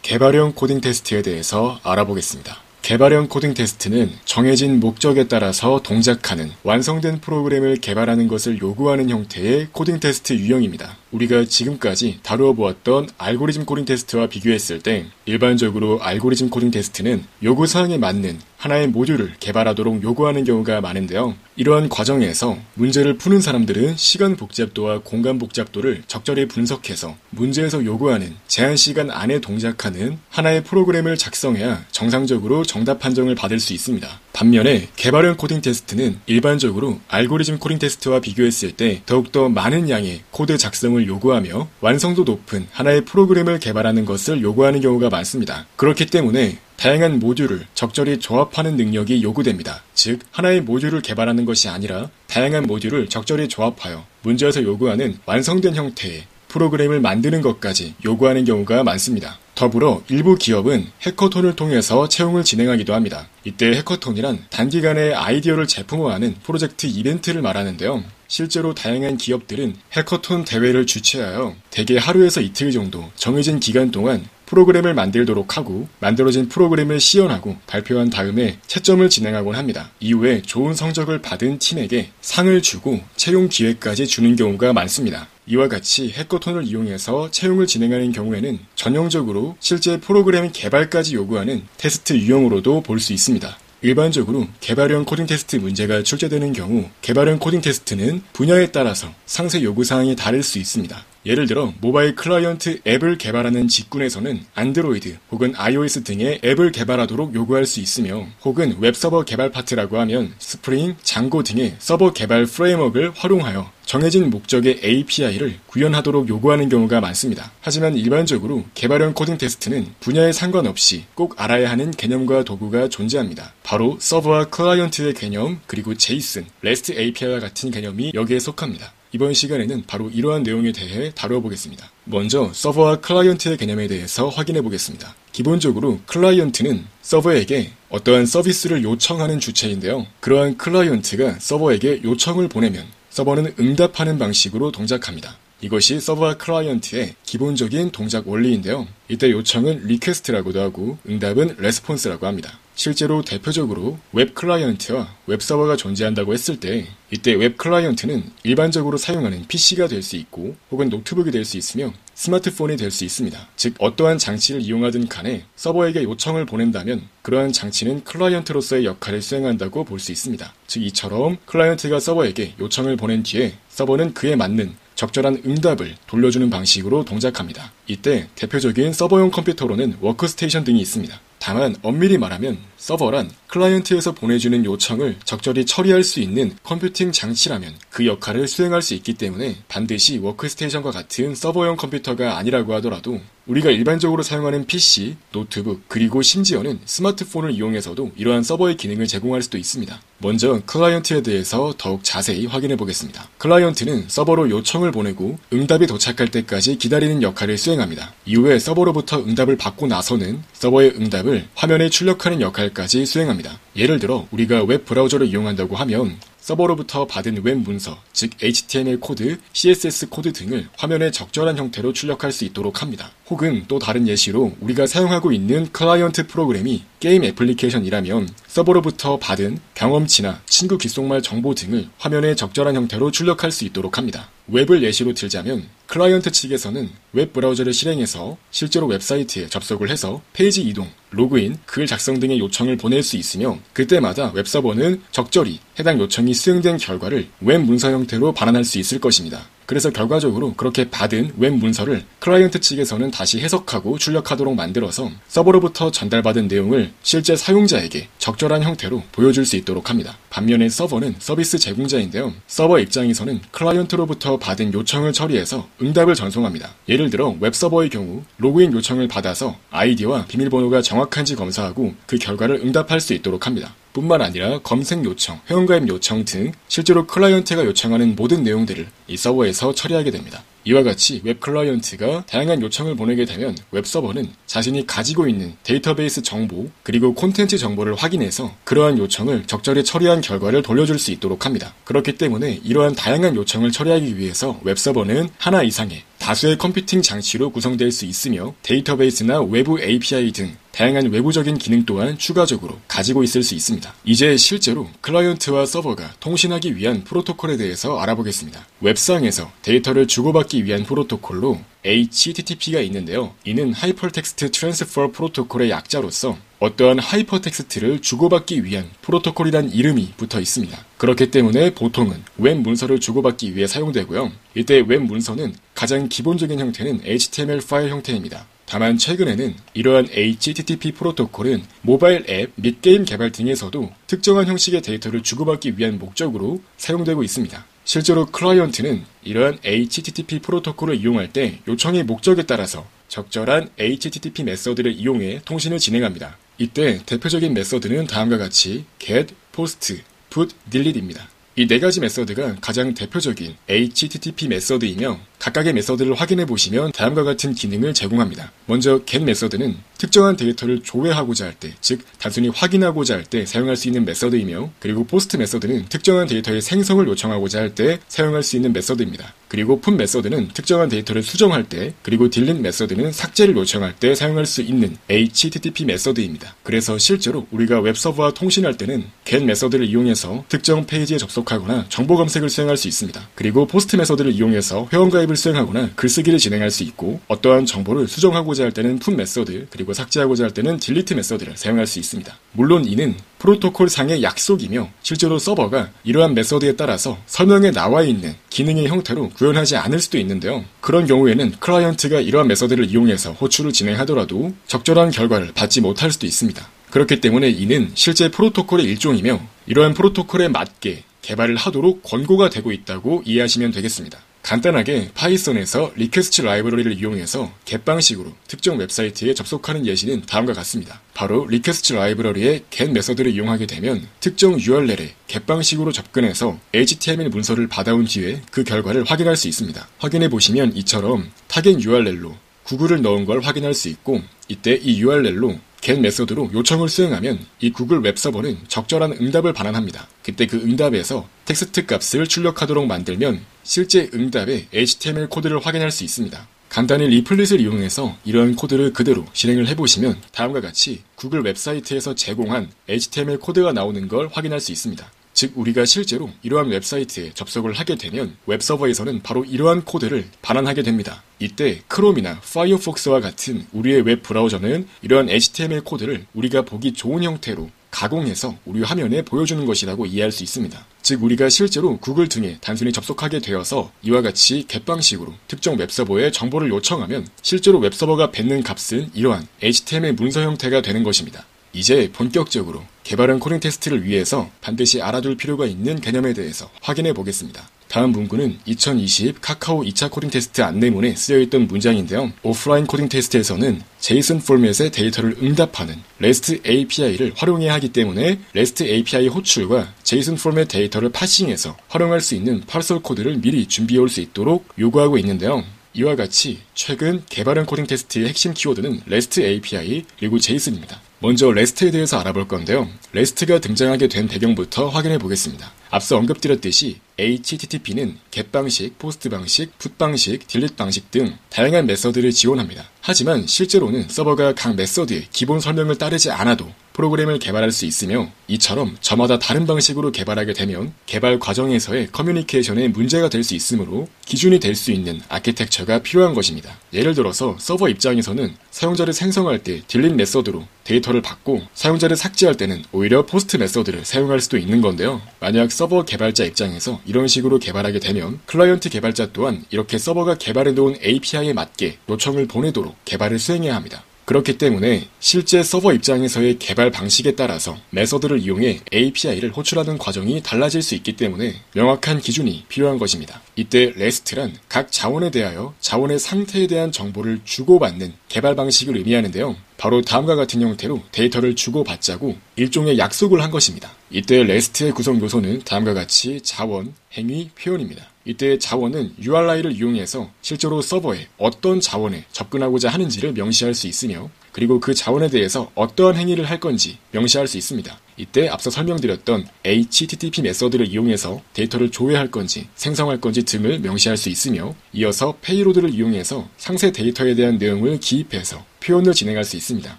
개발형 코딩 테스트에 대해서 알아보겠습니다. 개발형 코딩 테스트는 정해진 목적에 따라서 동작하는 완성된 프로그램을 개발하는 것을 요구하는 형태의 코딩 테스트 유형입니다. 우리가 지금까지 다루어 보았던 알고리즘 코딩 테스트와 비교했을 때 일반적으로 알고리즘 코딩 테스트는 요구사항에 맞는 하나의 모듈을 개발하도록 요구하는 경우가 많은데요. 이러한 과정에서 문제를 푸는 사람들은 시간 복잡도와 공간 복잡도를 적절히 분석해서 문제에서 요구하는 제한 시간 안에 동작하는 하나의 프로그램을 작성해야 정상적으로 정답 판정을 받을 수 있습니다. 반면에 개발형 코딩 테스트는 일반적으로 알고리즘 코딩 테스트와 비교했을 때 더욱더 많은 양의 코드 작성을 요구하며 완성도 높은 하나의 프로그램을 개발하는 것을 요구하는 경우가 많습니다. 그렇기 때문에 다양한 모듈을 적절히 조합하는 능력이 요구됩니다. 즉, 하나의 모듈을 개발하는 것이 아니라 다양한 모듈을 적절히 조합하여 문제에서 요구하는 완성된 형태의 프로그램을 만드는 것까지 요구하는 경우가 많습니다. 더불어 일부 기업은 해커톤을 통해서 채용을 진행하기도 합니다. 이때 해커톤이란 단기간에 아이디어를 제품화하는 프로젝트 이벤트를 말하는데요. 실제로 다양한 기업들은 해커톤 대회를 주최하여 대개 하루에서 이틀 정도 정해진 기간 동안 프로그램을 만들도록 하고 만들어진 프로그램을 시연하고 발표한 다음에 채점을 진행하곤 합니다. 이후에 좋은 성적을 받은 팀에게 상을 주고 채용 기회까지 주는 경우가 많습니다. 이와 같이 해커톤을 이용해서 채용을 진행하는 경우에는 전형적으로 실제 프로그램 개발까지 요구하는 테스트 유형으로도 볼 수 있습니다. 일반적으로 개발형 코딩 테스트 문제가 출제되는 경우 개발형 코딩 테스트는 분야에 따라서 상세 요구사항이 다를 수 있습니다. 예를 들어 모바일 클라이언트 앱을 개발하는 직군에서는 안드로이드 혹은 iOS 등의 앱을 개발하도록 요구할 수 있으며 혹은 웹서버 개발 파트라고 하면 스프링, 장고 등의 서버 개발 프레임워크를 활용하여 정해진 목적의 API를 구현하도록 요구하는 경우가 많습니다. 하지만 일반적으로 개발형 코딩 테스트는 분야에 상관없이 꼭 알아야 하는 개념과 도구가 존재합니다. 바로 서버와 클라이언트의 개념, 그리고 제이슨, REST API와 같은 개념이 여기에 속합니다. 이번 시간에는 바로 이러한 내용에 대해 다뤄보겠습니다. 먼저 서버와 클라이언트의 개념에 대해서 확인해 보겠습니다. 기본적으로 클라이언트는 서버에게 어떠한 서비스를 요청하는 주체인데요. 그러한 클라이언트가 서버에게 요청을 보내면 서버는 응답하는 방식으로 동작합니다. 이것이 서버와 클라이언트의 기본적인 동작 원리인데요. 이때 요청은 리퀘스트라고도 하고 응답은 레스폰스라고 합니다. 실제로 대표적으로 웹 클라이언트와 웹 서버가 존재한다고 했을 때 이때 웹 클라이언트는 일반적으로 사용하는 PC가 될 수 있고 혹은 노트북이 될 수 있으며 스마트폰이 될 수 있습니다. 즉 어떠한 장치를 이용하든 간에 서버에게 요청을 보낸다면 그러한 장치는 클라이언트로서의 역할을 수행한다고 볼 수 있습니다. 즉 이처럼 클라이언트가 서버에게 요청을 보낸 뒤에 서버는 그에 맞는 적절한 응답을 돌려주는 방식으로 동작합니다. 이때 대표적인 서버용 컴퓨터로는 워크스테이션 등이 있습니다. 다만 엄밀히 말하면 서버란 클라이언트에서 보내주는 요청을 적절히 처리할 수 있는 컴퓨팅 장치라면 그 역할을 수행할 수 있기 때문에 반드시 워크스테이션과 같은 서버용 컴퓨터가 아니라고 하더라도 우리가 일반적으로 사용하는 PC, 노트북, 그리고 심지어는 스마트폰을 이용해서도 이러한 서버의 기능을 제공할 수도 있습니다. 먼저 클라이언트에 대해서 더욱 자세히 확인해 보겠습니다. 클라이언트는 서버로 요청을 보내고 응답이 도착할 때까지 기다리는 역할을 수행합니다. 이후에 서버로부터 응답을 받고 나서는 서버의 응답을 화면에 출력하는 역할까지 수행합니다. 예를 들어 우리가 웹 브라우저를 이용한다고 하면 서버로부터 받은 웹 문서, 즉 HTML 코드, CSS 코드 등을 화면에 적절한 형태로 출력할 수 있도록 합니다. 혹은 또 다른 예시로 우리가 사용하고 있는 클라이언트 프로그램이 게임 애플리케이션이라면 서버로부터 받은 경험치나 친구 귓속말 정보 등을 화면에 적절한 형태로 출력할 수 있도록 합니다. 웹을 예시로 들자면 클라이언트 측에서는 웹 브라우저를 실행해서 실제로 웹사이트에 접속을 해서 페이지 이동, 로그인, 글 작성 등의 요청을 보낼 수 있으며 그때마다 웹서버는 적절히 해당 요청이 수행된 결과를 웹 문서 형태로 반환할 수 있을 것입니다. 그래서 결과적으로 그렇게 받은 웹 문서를 클라이언트 측에서는 다시 해석하고 출력하도록 만들어서 서버로부터 전달받은 내용을 실제 사용자에게 적절한 형태로 보여줄 수 있도록 합니다. 반면에 서버는 서비스 제공자인데요. 서버 입장에서는 클라이언트로부터 받은 요청을 처리해서 응답을 전송합니다. 예를 들어 웹서버의 경우 로그인 요청을 받아서 아이디와 비밀번호가 정확한지 검사하고 그 결과를 응답할 수 있도록 합니다. 뿐만 아니라 검색 요청, 회원가입 요청 등 실제로 클라이언트가 요청하는 모든 내용들을 이 서버에서 처리하게 됩니다. 이와 같이 웹 클라이언트가 다양한 요청을 보내게 되면 웹 서버는 자신이 가지고 있는 데이터베이스 정보 그리고 콘텐츠 정보를 확인해서 그러한 요청을 적절히 처리한 결과를 돌려줄 수 있도록 합니다. 그렇기 때문에 이러한 다양한 요청을 처리하기 위해서 웹 서버는 하나 이상의 다수의 컴퓨팅 장치로 구성될 수 있으며 데이터베이스나 외부 API 등 다양한 외부적인 기능 또한 추가적으로 가지고 있을 수 있습니다. 이제 실제로 클라이언트와 서버가 통신하기 위한 프로토콜에 대해서 알아보겠습니다. 웹상에서 데이터를 주고받기 위한 프로토콜로 HTTP가 있는데요. 이는 하이퍼텍스트 트랜스퍼 프로토콜의 약자로서 어떠한 하이퍼텍스트를 주고받기 위한 프로토콜이란 이름이 붙어 있습니다. 그렇기 때문에 보통은 웹 문서를 주고받기 위해 사용되고요. 이때 웹 문서는 가장 기본적인 형태는 HTML 파일 형태입니다. 다만 최근에는 이러한 HTTP 프로토콜은 모바일 앱 및 게임 개발 등에서도 특정한 형식의 데이터를 주고받기 위한 목적으로 사용되고 있습니다. 실제로 클라이언트는 이러한 HTTP 프로토콜을 이용할 때 요청의 목적에 따라서 적절한 HTTP 메서드를 이용해 통신을 진행합니다. 이때 대표적인 메서드는 다음과 같이 get, post, put, delete입니다. 이 네 가지 메서드가 가장 대표적인 HTTP 메서드이며 각각의 메서드를 확인해 보시면 다음과 같은 기능을 제공합니다. 먼저 get 메서드는 특정한 데이터를 조회하고자 할 때, 즉 단순히 확인하고자 할 때 사용할 수 있는 메서드이며, 그리고 post 메서드는 특정한 데이터의 생성을 요청하고자 할 때 사용할 수 있는 메서드입니다. 그리고 put 메서드는 특정한 데이터를 수정할 때, 그리고 delete 메서드는 삭제를 요청할 때 사용할 수 있는 HTTP 메서드입니다. 그래서 실제로 우리가 웹서버와 통신할 때는 get 메서드를 이용해서 특정 페이지에 접속하거나 정보 검색을 수행할 수 있습니다. 그리고 post 메서드를 이용해서 회원가입을 수행하거나 글쓰기를 진행할 수 있고, 어떠한 정보를 수정하고자 할 때는 put 메서드, 그리고 삭제하고자 할 때는 delete 메서드를 사용할 수 있습니다. 물론 이는 프로토콜 상의 약속이며 실제로 서버가 이러한 메서드에 따라서 설명에 나와 있는 기능의 형태로 구현하지 않을 수도 있는데요. 그런 경우에는 클라이언트가 이러한 메서드를 이용해서 호출을 진행하더라도 적절한 결과를 받지 못할 수도 있습니다. 그렇기 때문에 이는 실제 프로토콜의 일종이며 이러한 프로토콜에 맞게 개발을 하도록 권고가 되고 있다고 이해하시면 되겠습니다. 간단하게 파이썬에서 리퀘스트 라이브러리를 이용해서 get 방식으로 특정 웹사이트에 접속하는 예시는 다음과 같습니다. 바로 리퀘스트 라이브러리의 get 메서드를 이용하게 되면 특정 URL에 get 방식으로 접근해서 HTML 문서를 받아온 뒤에 그 결과를 확인할 수 있습니다. 확인해 보시면 이처럼 타겟 URL로 구글을 넣은 걸 확인할 수 있고, 이때 이 URL로 get 메서드로 요청을 수행하면 이 구글 웹서버는 적절한 응답을 반환합니다. 그때 그 응답에서 텍스트 값을 출력하도록 만들면 실제 응답의 HTML 코드를 확인할 수 있습니다. 간단히 리플릿을 이용해서 이러한 코드를 그대로 실행을 해보시면 다음과 같이 구글 웹사이트에서 제공한 HTML 코드가 나오는 걸 확인할 수 있습니다. 즉 우리가 실제로 이러한 웹사이트에 접속을 하게 되면 웹서버에서는 바로 이러한 코드를 반환하게 됩니다. 이때 크롬이나 파이어폭스와 같은 우리의 웹 브라우저는 이러한 HTML 코드를 우리가 보기 좋은 형태로 가공해서 우리 화면에 보여주는 것이라고 이해할 수 있습니다. 즉 우리가 실제로 구글 등에 단순히 접속하게 되어서 이와 같이 get 방식으로 특정 웹서버에 정보를 요청하면 실제로 웹서버가 뱉는 값은 이러한 HTML 문서 형태가 되는 것입니다. 이제 본격적으로 개발한 코딩 테스트를 위해서 반드시 알아둘 필요가 있는 개념에 대해서 확인해 보겠습니다. 다음 문구는 2020 카카오 2차 코딩 테스트 안내문에 쓰여있던 문장인데요. 오프라인 코딩 테스트에서는 JSON 포맷의 데이터를 응답하는 REST API를 활용해야 하기 때문에 REST API 호출과 JSON 포맷 데이터를 파싱해서 활용할 수 있는 파설 코드를 미리 준비해 올 수 있도록 요구하고 있는데요. 이와 같이 최근 개발한 코딩 테스트의 핵심 키워드는 REST API 그리고 JSON입니다. 먼저 REST에 대해서 알아볼 건데요. REST가 등장하게 된 배경부터 확인해 보겠습니다. 앞서 언급드렸듯이 HTTP는 get 방식, post 방식, put 방식, delete 방식 등 다양한 메서드를 지원합니다. 하지만 실제로는 서버가 각 메서드의 기본 설명을 따르지 않아도 프로그램을 개발할 수 있으며 이처럼 저마다 다른 방식으로 개발하게 되면 개발 과정에서의 커뮤니케이션에 문제가 될 수 있으므로 기준이 될 수 있는 아키텍처가 필요한 것입니다. 예를 들어서 서버 입장에서는 사용자를 생성할 때 delete 메서드로 데이터를 받고 사용자를 삭제할 때는 오히려 post 메서드를 사용할 수도 있는 건데요. 만약 서버 개발자 입장에서 이런 식으로 개발하게 되면 클라이언트 개발자 또한 이렇게 서버가 개발해 놓은 API에 맞게 요청을 보내도록 개발을 수행해야 합니다. 그렇기 때문에 실제 서버 입장에서의 개발 방식에 따라서 메서드를 이용해 API를 호출하는 과정이 달라질 수 있기 때문에 명확한 기준이 필요한 것입니다. 이때 REST란 각 자원에 대하여 자원의 상태에 대한 정보를 주고받는 개발 방식을 의미하는데요. 바로 다음과 같은 형태로 데이터를 주고받자고 일종의 약속을 한 것입니다. 이때 REST의 구성 요소는 다음과 같이 자원, 행위, 표현입니다. 이때 자원은 URI를 이용해서 실제로 서버에 어떤 자원에 접근하고자 하는지를 명시할 수 있으며 그리고 그 자원에 대해서 어떠한 행위를 할 건지 명시할 수 있습니다. 이때 앞서 설명드렸던 HTTP 메서드를 이용해서 데이터를 조회할 건지 생성할 건지 등을 명시할 수 있으며, 이어서 페이로드를 이용해서 상세 데이터에 대한 내용을 기입해서 표현을 진행할 수 있습니다.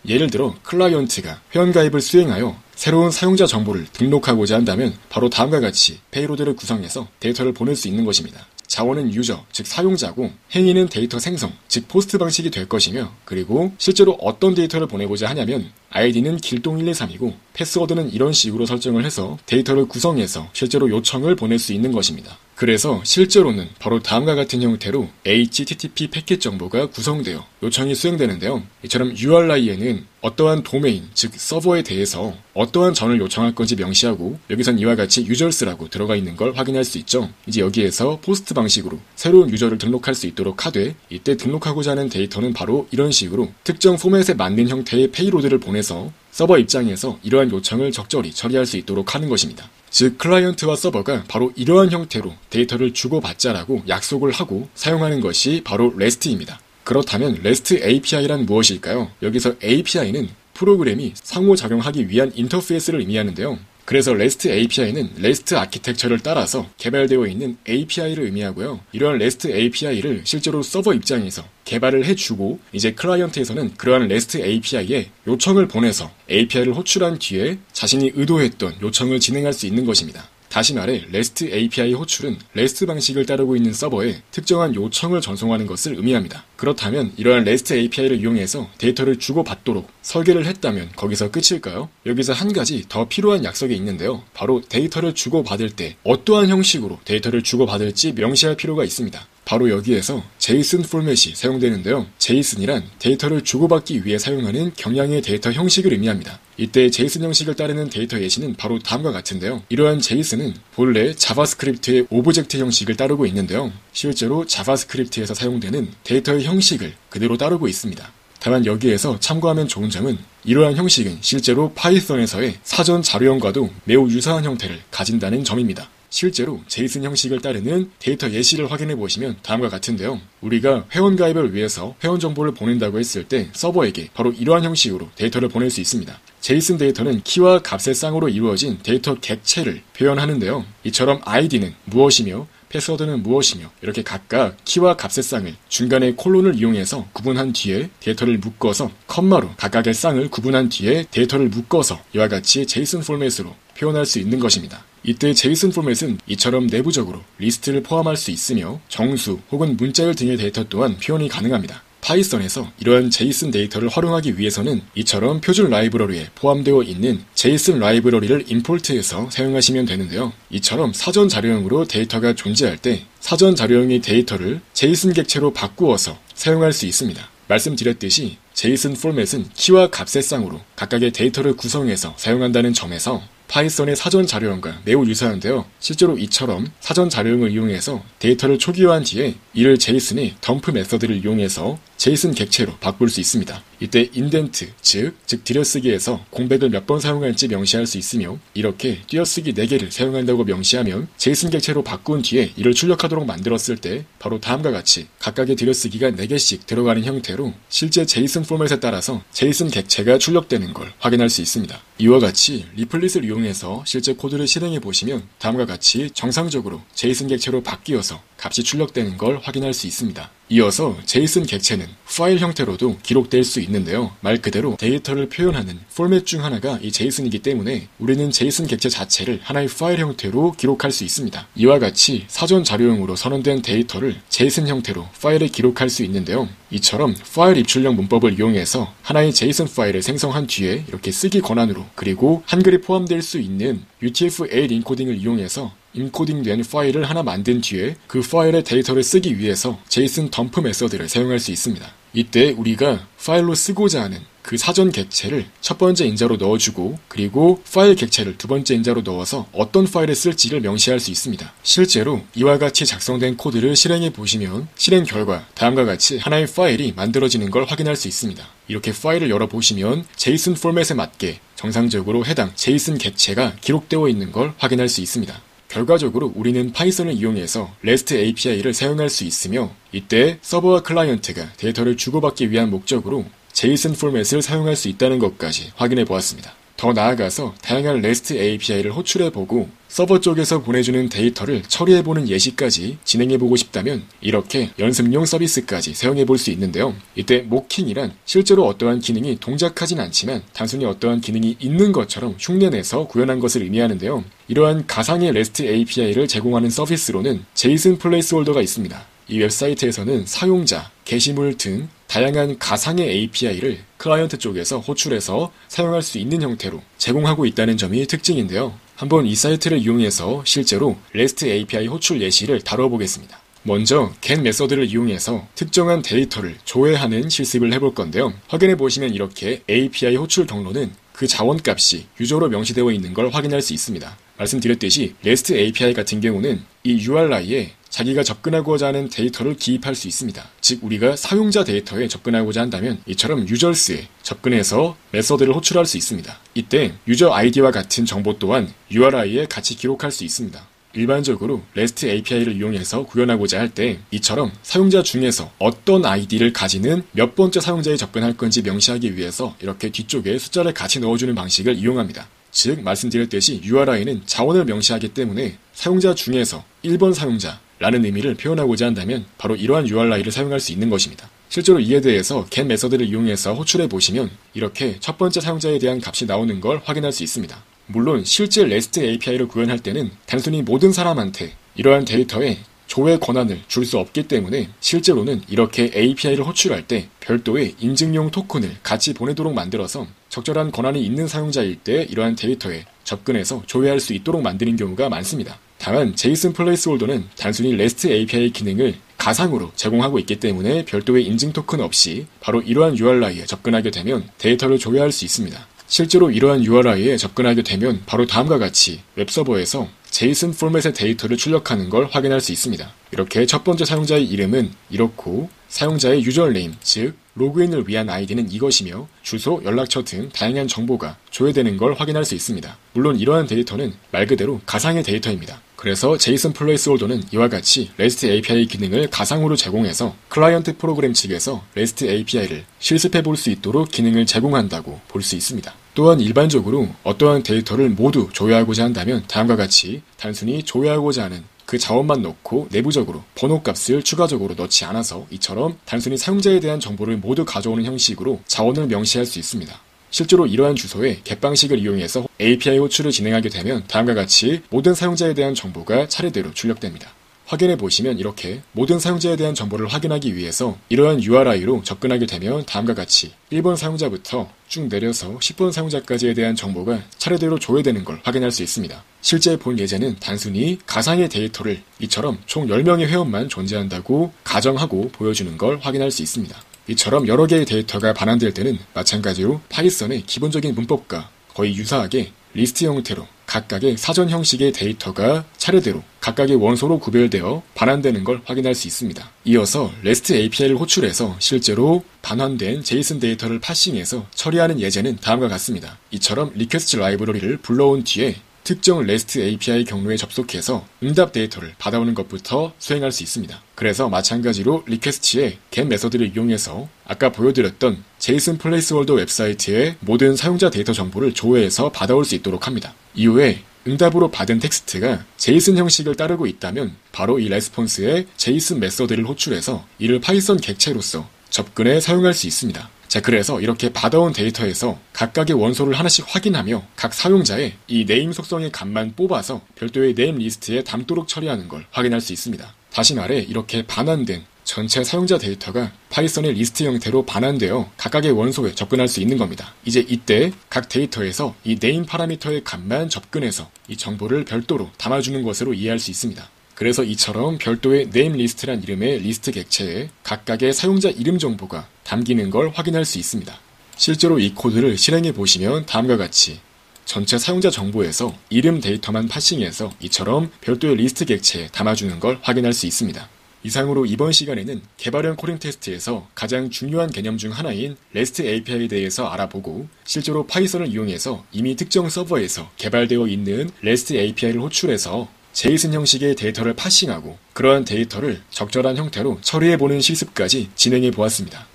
예를 들어 클라이언트가 회원가입을 수행하여 새로운 사용자 정보를 등록하고자 한다면 바로 다음과 같이 페이로드를 구성해서 데이터를 보낼 수 있는 것입니다. 자원은 유저, 즉 사용자고, 행위는 데이터 생성, 즉 포스트 방식이 될 것이며, 그리고 실제로 어떤 데이터를 보내고자 하냐면 아이디는 길동123이고 패스워드는 이런 식으로 설정을 해서 데이터를 구성해서 실제로 요청을 보낼 수 있는 것입니다. 그래서 실제로는 바로 다음과 같은 형태로 HTTP 패킷 정보가 구성되어 요청이 수행되는데요. 이처럼 URI에는 어떠한 도메인, 즉 서버에 대해서 어떠한 전을 요청할 건지 명시하고, 여기선 이와 같이 유저스라고 들어가 있는 걸 확인할 수 있죠. 이제 여기에서 포스트 방식으로 새로운 유저를 등록할 수 있도록 하되, 이때 등록하고자 하는 데이터는 바로 이런 식으로 특정 포맷에 맞는 형태의 페이로드를 보내서 서버 입장에서 이러한 요청을 적절히 처리할 수 있도록 하는 것입니다. 즉 클라이언트와 서버가 바로 이러한 형태로 데이터를 주고받자라고 약속을 하고 사용하는 것이 바로 REST입니다. 그렇다면 REST API란 무엇일까요? 여기서 API는 프로그램이 상호작용하기 위한 인터페이스를 의미하는데요. 그래서 REST API는 REST 아키텍처를 따라서 개발되어 있는 API를 의미하고요. 이러한 REST API를 실제로 서버 입장에서 개발을 해주고, 이제 클라이언트에서는 그러한 REST API에 요청을 보내서 API를 호출한 뒤에 자신이 의도했던 요청을 진행할 수 있는 것입니다. 다시 말해 REST API 호출은 REST 방식을 따르고 있는 서버에 특정한 요청을 전송하는 것을 의미합니다. 그렇다면 이러한 REST API를 이용해서 데이터를 주고받도록 설계를 했다면 거기서 끝일까요? 여기서 한 가지 더 필요한 약속이 있는데요. 바로 데이터를 주고받을 때 어떠한 형식으로 데이터를 주고받을지 명시할 필요가 있습니다. 바로 여기에서 JSON 포맷이 사용되는데요. JSON이란 데이터를 주고받기 위해 사용하는 경량의 데이터 형식을 의미합니다. 이때 JSON 형식을 따르는 데이터 예시는 바로 다음과 같은데요. 이러한 JSON은 본래 자바스크립트의 오브젝트 형식을 따르고 있는데요. 실제로 자바스크립트에서 사용되는 데이터의 형식을 그대로 따르고 있습니다. 다만 여기에서 참고하면 좋은 점은 이러한 형식은 실제로 파이썬에서의 사전 자료형과도 매우 유사한 형태를 가진다는 점입니다. 실제로 JSON 형식을 따르는 데이터 예시를 확인해 보시면 다음과 같은데요. 우리가 회원 가입을 위해서 회원 정보를 보낸다고 했을 때 서버에게 바로 이러한 형식으로 데이터를 보낼 수 있습니다. JSON 데이터는 키와 값의 쌍으로 이루어진 데이터 객체를 표현하는데요. 이처럼 ID는 무엇이며 패스워드는 무엇이며 이렇게 각각 키와 값의 쌍을 중간에 콜론을 이용해서 구분한 뒤에 데이터를 묶어서 컴마로 각각의 쌍을 구분한 뒤에 데이터를 묶어서 이와 같이 JSON 포맷으로 표현할 수 있는 것입니다. 이때 JSON 포맷은 이처럼 내부적으로 리스트를 포함할 수 있으며 정수 혹은 문자열 등의 데이터 또한 표현이 가능합니다. 파이썬에서 이러한 JSON 데이터를 활용하기 위해서는 이처럼 표준 라이브러리에 포함되어 있는 JSON 라이브러리를 임포트해서 사용하시면 되는데요. 이처럼 사전 자료형으로 데이터가 존재할 때 사전 자료형의 데이터를 JSON 객체로 바꾸어서 사용할 수 있습니다. 말씀드렸듯이 JSON 포맷은 키와 값의 쌍으로 각각의 데이터를 구성해서 사용한다는 점에서 파이썬의 사전 자료형과 매우 유사한데요. 실제로 이처럼 사전 자료형을 이용해서 데이터를 초기화한 뒤에 이를 JSON의 덤프 메서드를 이용해서 JSON 객체로 바꿀 수 있습니다. 이때 인덴트, 즉 들여쓰기에서 공백을 몇 번 사용할지 명시할 수 있으며, 이렇게 띄어쓰기 4개를 사용한다고 명시하면 JSON 객체로 바꾼 뒤에 이를 출력하도록 만들었을 때 바로 다음과 같이 각각의 들여쓰기가 4개씩 들어가는 형태로 실제 JSON 포맷에 따라서 JSON 객체가 출력되는 걸 확인할 수 있습니다. 이와 같이 리플릿을 이용해서 실제 코드를 실행해 보시면 다음과 같이 정상적으로 JSON 객체로 바뀌어서 값이 출력되는 걸 확인할 수 있습니다. 이어서 JSON 객체는 파일 형태로도 기록될 수 있는데요. 말 그대로 데이터를 표현하는 포맷 중 하나가 이 JSON이기 때문에 우리는 JSON 객체 자체를 하나의 파일 형태로 기록할 수 있습니다. 이와 같이 사전 자료형으로 선언된 데이터를 JSON 형태로 파일에 기록할 수 있는데요. 이처럼 파일 입출력 문법을 이용해서 하나의 JSON 파일을 생성한 뒤에 이렇게 쓰기 권한으로, 그리고 한글이 포함될 수 있는 UTF-8 인코딩을 이용해서 인코딩된 파일을 하나 만든 뒤에 그 파일의 데이터를 쓰기 위해서 JSON 덤프 메서드를 사용할 수 있습니다. 이때 우리가 파일로 쓰고자 하는 그 사전 객체를 첫 번째 인자로 넣어주고, 그리고 파일 객체를 두 번째 인자로 넣어서 어떤 파일을 쓸지를 명시할 수 있습니다. 실제로 이와 같이 작성된 코드를 실행해 보시면 실행 결과 다음과 같이 하나의 파일이 만들어지는 걸 확인할 수 있습니다. 이렇게 파일을 열어보시면 JSON 포맷에 맞게 정상적으로 해당 JSON 객체가 기록되어 있는 걸 확인할 수 있습니다. 결과적으로 우리는 파이썬을 이용해서 REST API를 사용할 수 있으며, 이때 서버와 클라이언트가 데이터를 주고받기 위한 목적으로 제이슨 포맷을 사용할 수 있다는 것까지 확인해 보았습니다. 더 나아가서 다양한 REST API를 호출해보고 서버 쪽에서 보내주는 데이터를 처리해보는 예시까지 진행해보고 싶다면 이렇게 연습용 서비스까지 사용해볼 수 있는데요. 이때 모킹이란 실제로 어떠한 기능이 동작하진 않지만 단순히 어떠한 기능이 있는 것처럼 흉내내서 구현한 것을 의미하는데요. 이러한 가상의 REST API를 제공하는 서비스로는 제이슨 플레이스홀더가 있습니다. 이 웹사이트에서는 사용자, 게시물 등 다양한 가상의 API를 클라이언트 쪽에서 호출해서 사용할 수 있는 형태로 제공하고 있다는 점이 특징인데요. 한번 이 사이트를 이용해서 실제로 REST API 호출 예시를 다뤄보겠습니다. 먼저 get 메서드를 이용해서 특정한 데이터를 조회하는 실습을 해볼 건데요. 확인해 보시면 이렇게 API 호출 경로는 그 자원값이 유저로 명시되어 있는 걸 확인할 수 있습니다. 말씀드렸듯이 REST API 같은 경우는 이 URI에 자기가 접근하고자 하는 데이터를 기입할 수 있습니다. 즉 우리가 사용자 데이터에 접근하고자 한다면 이처럼 유저스에 접근해서 메서드를 호출할 수 있습니다. 이때 유저 아이디와 같은 정보 또한 URI에 같이 기록할 수 있습니다. 일반적으로 REST API를 이용해서 구현하고자 할 때 이처럼 사용자 중에서 어떤 아이디를 가지는 몇 번째 사용자에 접근할 건지 명시하기 위해서 이렇게 뒤쪽에 숫자를 같이 넣어주는 방식을 이용합니다. 즉 말씀드렸듯이 URI는 자원을 명시하기 때문에 사용자 중에서 1번 사용자라는 의미를 표현하고자 한다면 바로 이러한 URI를 사용할 수 있는 것입니다. 실제로 이에 대해서 get 메서드를 이용해서 호출해 보시면 이렇게 첫 번째 사용자에 대한 값이 나오는 걸 확인할 수 있습니다. 물론 실제 REST API를 구현할 때는 단순히 모든 사람한테 이러한 데이터에 조회 권한을 줄 수 없기 때문에 실제로는 이렇게 API를 호출할 때 별도의 인증용 토큰을 같이 보내도록 만들어서 적절한 권한이 있는 사용자일 때 이러한 데이터에 접근해서 조회할 수 있도록 만드는 경우가 많습니다. 다만 제이슨 플레이스홀더는 단순히 REST API 기능을 가상으로 제공하고 있기 때문에 별도의 인증 토큰 없이 바로 이러한 URI에 접근하게 되면 데이터를 조회할 수 있습니다. 실제로 이러한 URI에 접근하게 되면 바로 다음과 같이 웹서버에서 제이슨 포맷의 데이터를 출력하는 걸 확인할 수 있습니다. 이렇게 첫 번째 사용자의 이름은 이렇고 사용자의 유저네임, 즉 로그인을 위한 아이디는 이것이며 주소, 연락처 등 다양한 정보가 조회되는 걸 확인할 수 있습니다. 물론 이러한 데이터는 말 그대로 가상의 데이터입니다. 그래서 제이슨 플레이스홀더는 이와 같이 REST API 기능을 가상으로 제공해서 클라이언트 프로그램 측에서 REST API를 실습해 볼 수 있도록 기능을 제공한다고 볼 수 있습니다. 또한 일반적으로 어떠한 데이터를 모두 조회하고자 한다면 다음과 같이 단순히 조회하고자 하는 그 자원만 넣고 내부적으로 번호값을 추가적으로 넣지 않아서 이처럼 단순히 사용자에 대한 정보를 모두 가져오는 형식으로 자원을 명시할 수 있습니다. 실제로 이러한 주소에 get 방식을 이용해서 API 호출을 진행하게 되면 다음과 같이 모든 사용자에 대한 정보가 차례대로 출력됩니다. 확인해 보시면 이렇게 모든 사용자에 대한 정보를 확인하기 위해서 이러한 URI로 접근하게 되면 다음과 같이 1번 사용자부터 쭉 내려서 10번 사용자까지에 대한 정보가 차례대로 조회되는 걸 확인할 수 있습니다. 실제 본 예제는 단순히 가상의 데이터를 이처럼 총 10명의 회원만 존재한다고 가정하고 보여주는 걸 확인할 수 있습니다. 이처럼 여러 개의 데이터가 반환될 때는 마찬가지로 파이썬의 기본적인 문법과 거의 유사하게 리스트 형태로 각각의 사전 형식의 데이터가 차례대로 각각의 원소로 구별되어 반환되는 걸 확인할 수 있습니다. 이어서 REST API를 호출해서 실제로 반환된 제이슨 데이터를 파싱해서 처리하는 예제는 다음과 같습니다. 이처럼 리퀘스트 라이브러리를 불러온 뒤에 특정 REST API 경로에 접속해서 응답 데이터를 받아오는 것부터 수행할 수 있습니다. 그래서 마찬가지로 리퀘스트의 get 메서드를 이용해서 아까 보여드렸던 제이슨 플레이스홀더 웹사이트의 모든 사용자 데이터 정보를 조회해서 받아올 수 있도록 합니다. 이후에 응답으로 받은 텍스트가 제이슨 형식을 따르고 있다면 바로 이 레스폰스에 제이슨 메서드를 호출해서 이를 파이썬 객체로서 접근해 사용할 수 있습니다. 자, 그래서 이렇게 받아온 데이터에서 각각의 원소를 하나씩 확인하며 각 사용자의 이 네임 속성의 값만 뽑아서 별도의 네임 리스트에 담도록 처리하는 걸 확인할 수 있습니다. 다시 말해 이렇게 반환된 전체 사용자 데이터가 파이썬의 리스트 형태로 반환되어 각각의 원소에 접근할 수 있는 겁니다. 이제 이때 각 데이터에서 이 네임 파라미터의 값만 접근해서 이 정보를 별도로 담아주는 것으로 이해할 수 있습니다. 그래서 이처럼 별도의 네임 리스트란 이름의 리스트 객체에 각각의 사용자 이름 정보가 담기는 걸 확인할 수 있습니다. 실제로 이 코드를 실행해 보시면 다음과 같이 전체 사용자 정보에서 이름 데이터만 파싱해서 이처럼 별도의 리스트 객체에 담아주는 걸 확인할 수 있습니다. 이상으로 이번 시간에는 개발형 코딩 테스트에서 가장 중요한 개념 중 하나인 REST API에 대해서 알아보고 실제로 파이썬을 이용해서 이미 특정 서버에서 개발되어 있는 REST API를 호출해서 제이슨 형식의 데이터를 파싱하고 그러한 데이터를 적절한 형태로 처리해보는 실습까지 진행해 보았습니다.